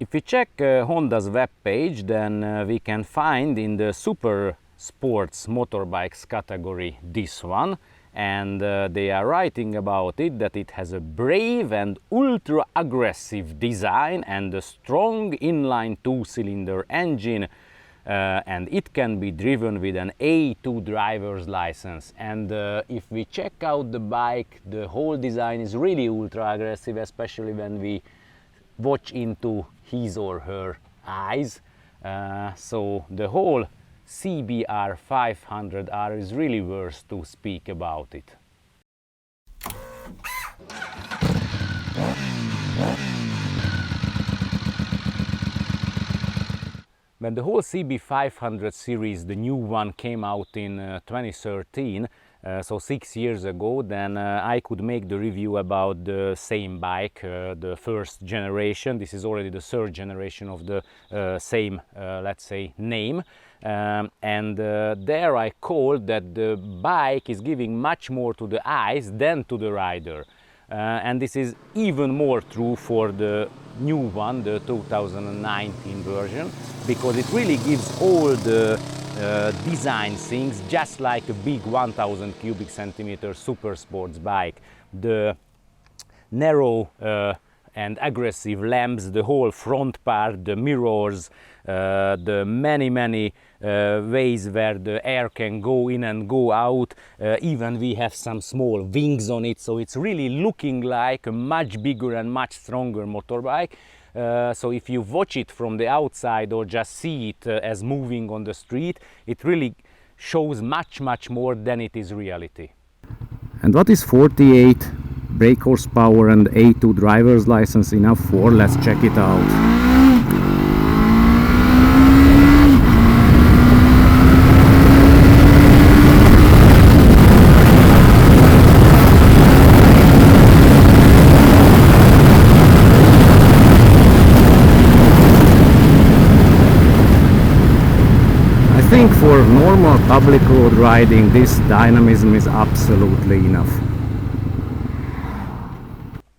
If we check Honda's web page, then we can find in the super sports motorbikes category this one, and they are writing about it that it has a brave and ultra aggressive design and a strong inline 2-cylinder engine, and it can be driven with an A2 driver's license. And if we check out the bike, the whole design is really ultra aggressive, especially when we watch into his or her eyes. So the whole CBR500R is really worth to speak about it. When the whole CB500 series, the new one, came out in 2013, so 6 years ago, then I could make the review about the same bike, the first generation. This is already the third generation of the same, let's say, name. And there I called that the bike is giving much more to the eyes than to the rider. And this is even more true for the new one, the 2019 version, because it really gives all the design things just like a big 1000 cubic centimeter super sports bike. The narrow and aggressive lamps, the whole front part, the mirrors, the many ways where the air can go in and go out. Even we have some small wings on it, so it's really looking like a much bigger and much stronger motorbike. So if you watch it from the outside or just see it as moving on the street, it really shows much more than it is reality. And what is 48 brake horsepower and A2 driver's license enough for? Let's check it out. I think for normal public road riding, this dynamism is absolutely enough.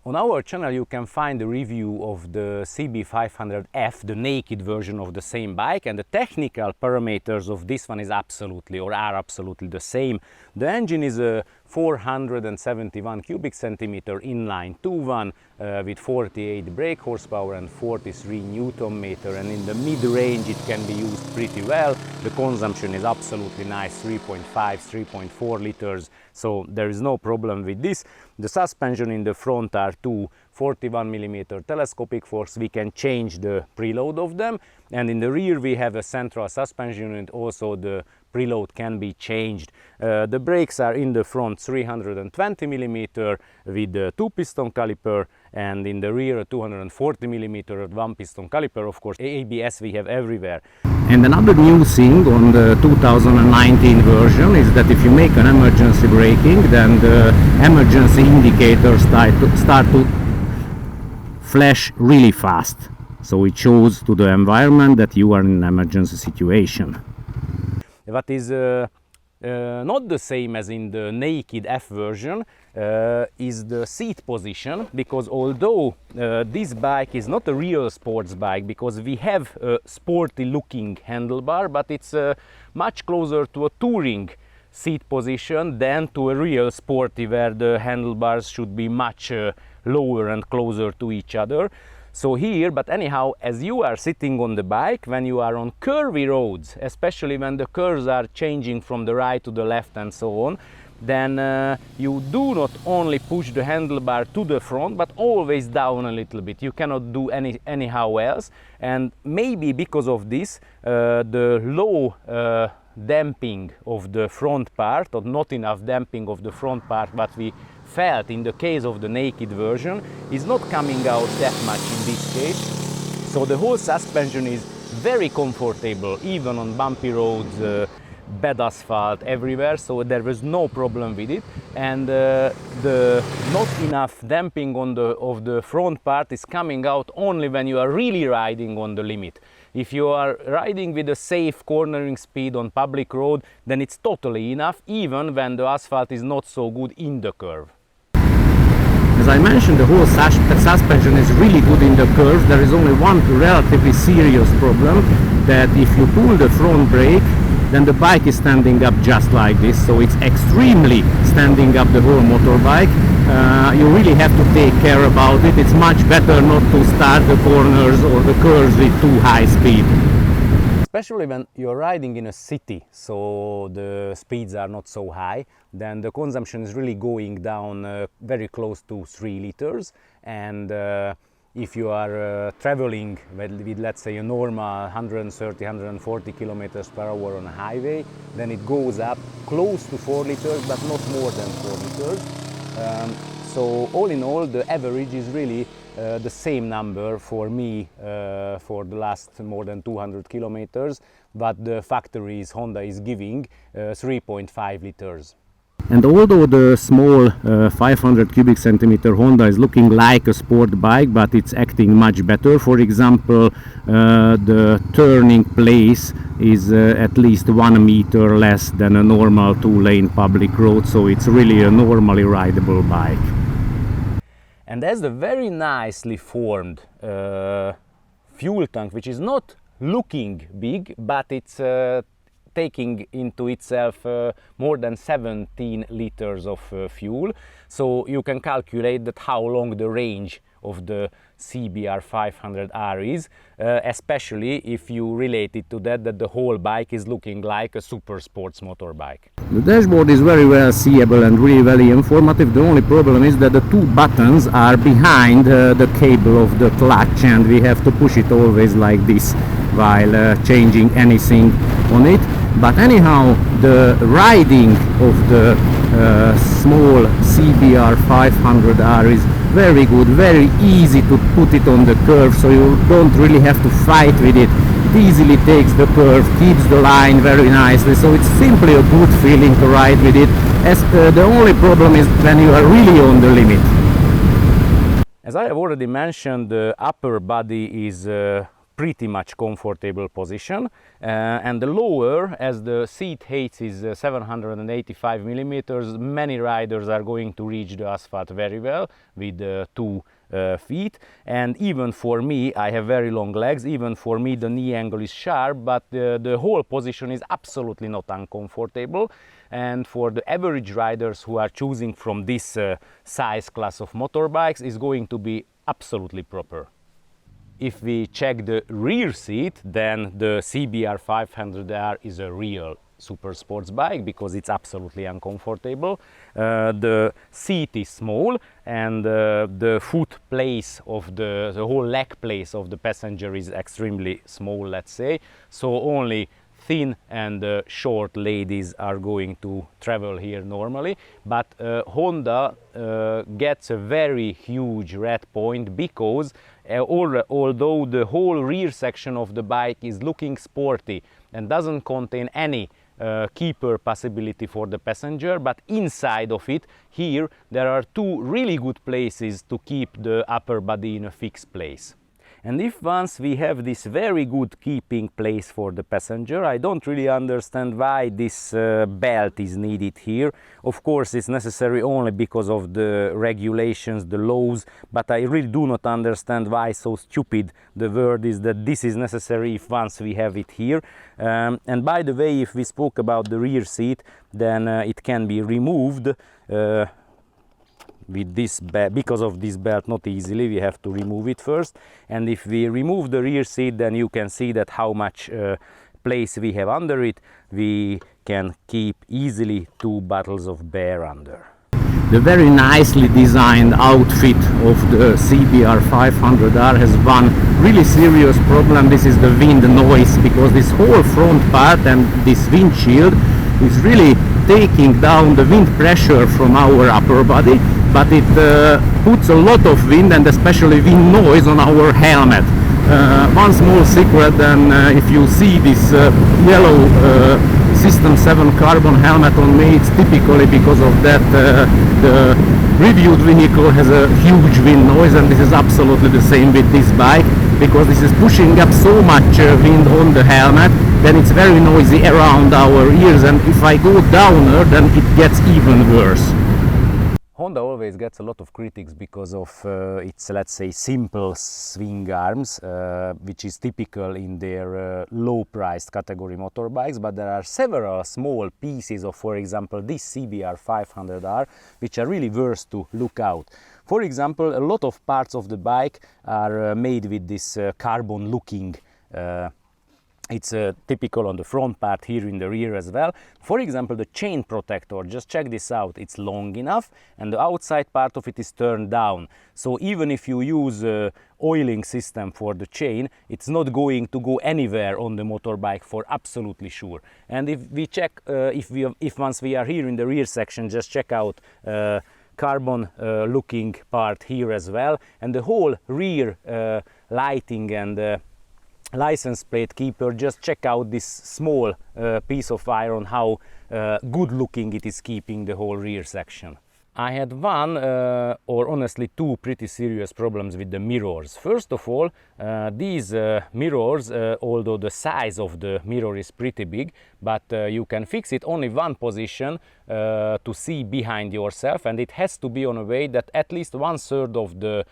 On our channel you can find a review of the CB500F, the naked version of the same bike, and the technical parameters of this one are absolutely the same. The engine is a 471 cubic centimeter inline 2-1 with 48 brake horsepower and 43 Newton meter, and in the mid-range it can be used pretty well. The consumption is absolutely nice, 3.5, 3.4 liters, so there is no problem with this. The suspension in the front are two 41mm telescopic forks. We can change the preload of them, and in the rear we have a central suspension unit. Also the preload can be changed. The brakes are in the front 320mm with a 2-piston caliper, and in the rear a 240mm 1-piston caliper. Of course ABS we have everywhere. And another new thing on the 2019 version is that if you make an emergency braking, then the emergency indicators start to flash really fast. So it shows to the environment that you are in an emergency situation. What is not the same as in the naked F version is the seat position, because although this bike is not a real sports bike, because we have a sporty looking handlebar, but it's much closer to a touring seat position than to a real sporty, where the handlebars should be much lower and closer to each other. So here, but anyhow, as you are sitting on the bike, when you are on curvy roads, especially when the curves are changing from the right to the left and so on, then you do not only push the handlebar to the front, but always down a little bit. You cannot do anyhow else, and maybe because of this the low damping of the front part, or not enough damping of the front part, what we felt in the case of the naked version, is not coming out that much in this case. So the whole suspension is very comfortable, even on bumpy roads, bad asphalt everywhere, so there was no problem with it. And the not enough damping of the front part is coming out only when you are really riding on the limit. If you are riding with a safe cornering speed on public road, then it's totally enough, even when the asphalt is not so good in the curve. As I mentioned, the whole suspension is really good in the curves. There is only one relatively serious problem, that if you pull the front brake, then the bike is standing up just like this, so it's extremely standing up the whole motorbike. You really have to take care about it. It's much better not to start the corners or the curves with too high speed. Especially when you're riding in a city, so the speeds are not so high, then the consumption is really going down very close to 3 liters. And if you are traveling with, let's say, a normal 130, 140 kilometers per hour on a highway, then it goes up close to 4 liters, but not more than 4 liters. So all in all, the average is really the same number for me for the last more than 200 kilometers, but the factories Honda is giving 3.5 liters. And although the small 500 cubic centimeter Honda is looking like a sport bike, but it's acting much better. For example, the turning place is at least 1 meter less than a normal 2-lane public road, so it's really a normally rideable bike. And there's a very nicely formed fuel tank, which is not looking big, but it's taking into itself more than 17 liters of fuel. So you can calculate that how long the range of the CBR500R is, especially if you relate it to that the whole bike is looking like a super sports motorbike. The dashboard is very well seeable and really very informative. The only problem is that the 2 buttons are behind the cable of the clutch, and we have to push it always like this while changing anything on it. But anyhow, the riding of the small CBR500R is very good, very easy to put it on the curve, so you don't really have to fight with it. It easily takes the curve, keeps the line very nicely, so it's simply a good feeling to ride with it. As the only problem is when you are really on the limit. As I have already mentioned, the upper body is pretty much comfortable position, and the lower, as the seat height is 785 millimeters, many riders are going to reach the asphalt very well with 2 feet. And even for me, I have very long legs, even for me the knee angle is sharp, but the whole position is absolutely not uncomfortable. And for the average riders who are choosing from this size class of motorbikes, is going to be absolutely proper. If we check the rear seat, then the CBR500R is a real super sports bike because it's absolutely uncomfortable. The seat is small, and the foot place of the whole leg place of the passenger is extremely small, let's say. So only thin and short ladies are going to travel here normally. But Honda gets a very huge red point because although the whole rear section of the bike is looking sporty and doesn't contain any keeper possibility for the passenger, but inside of it here there are 2 really good places to keep the upper body in a fixed place. And if once we have this very good keeping place for the passenger, I don't really understand why this belt is needed here. Of course, it's necessary only because of the regulations, the laws, but I really do not understand why so stupid the word is that this is necessary if once we have it here. And by the way, if we spoke about the rear seat, then it can be removed with this because of this belt, not easily. We have to remove it first, and if we remove the rear seat, then you can see that how much place we have under it. We can keep easily 2 bottles of beer under. The very nicely designed outfit of the CBR500R has one really serious problem. This is the wind noise, because this whole front part and this windshield is really taking down the wind pressure from our upper body, but it puts a lot of wind and especially wind noise on our helmet. One small secret, and if you see this yellow System 7 carbon helmet on me, it's typically because of that the reviewed vehicle has a huge wind noise, and this is absolutely the same with this bike, because this is pushing up so much wind on the helmet, then it's very noisy around our ears, and if I go downer, then it gets even worse. Honda always gets a lot of critics because of its, let's say, simple swing arms, which is typical in their low-priced category motorbikes, but there are several small pieces of, for example, this CBR500R, which are really worth to look out. For example, a lot of parts of the bike are made with this carbon looking. It's typical on the front part, here in the rear as well. For example, the chain protector, just check this out, it's long enough and the outside part of it is turned down. So even if you use a oiling system for the chain, it's not going to go anywhere on the motorbike, for absolutely sure. And if we check, if once we are here in the rear section, just check out carbon looking part here as well, and the whole rear lighting and license plate keeper, just check out this small piece of iron, how good looking it is keeping the whole rear section. I had one or honestly two pretty serious problems with the mirrors. First of all, these mirrors, although the size of the mirror is pretty big, but you can fix it only one position to see behind yourself, and it has to be on a way that at least 1/3 of the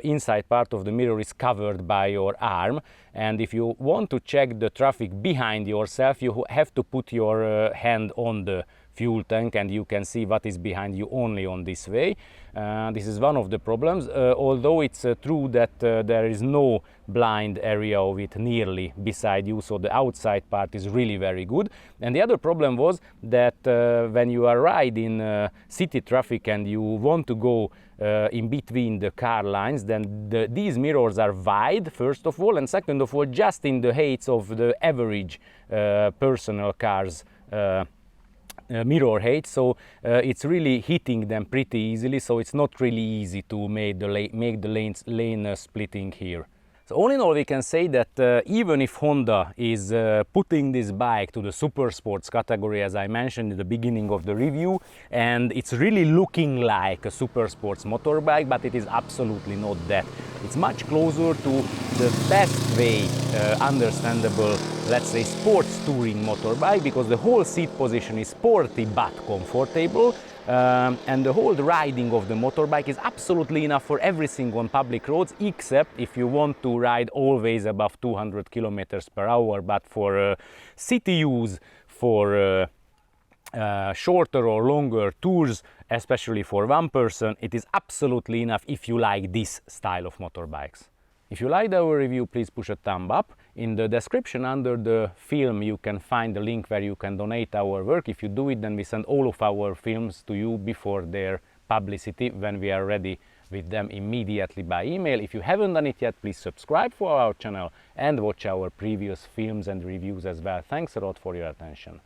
inside part of the mirror is covered by your arm. And if you want to check the traffic behind yourself, you have to put your hand on the fuel tank and you can see what is behind you only on this way. This is one of the problems, although it's true that there is no blind area of it nearly beside you, so the outside part is really very good. And the other problem was that when you are riding city traffic and you want to go in between the car lines, then these mirrors are wide, first of all, and second of all, just in the heights of the average personal cars mirror height, so it's really hitting them pretty easily, so it's not really easy to make the lane splitting here. So all in all, we can say that even if Honda is putting this bike to the super sports category, as I mentioned in the beginning of the review, and it's really looking like a super sports motorbike, but it is absolutely not that. It's much closer to the best way understandable, let's say, sports touring motorbike, because the whole seat position is sporty but comfortable. And the whole riding of the motorbike is absolutely enough for everything on public roads, except if you want to ride always above 200 kilometers per hour. But for city use, for shorter or longer tours, especially for one person, it is absolutely enough if you like this style of motorbikes. If you liked our review, please push a thumb up. In the description under the film you can find the link where you can donate our work. If you do it, then we send all of our films to you before their publicity, when we are ready with them immediately by email. If you haven't done it yet, please subscribe for our channel and watch our previous films and reviews as well. Thanks a lot for your attention.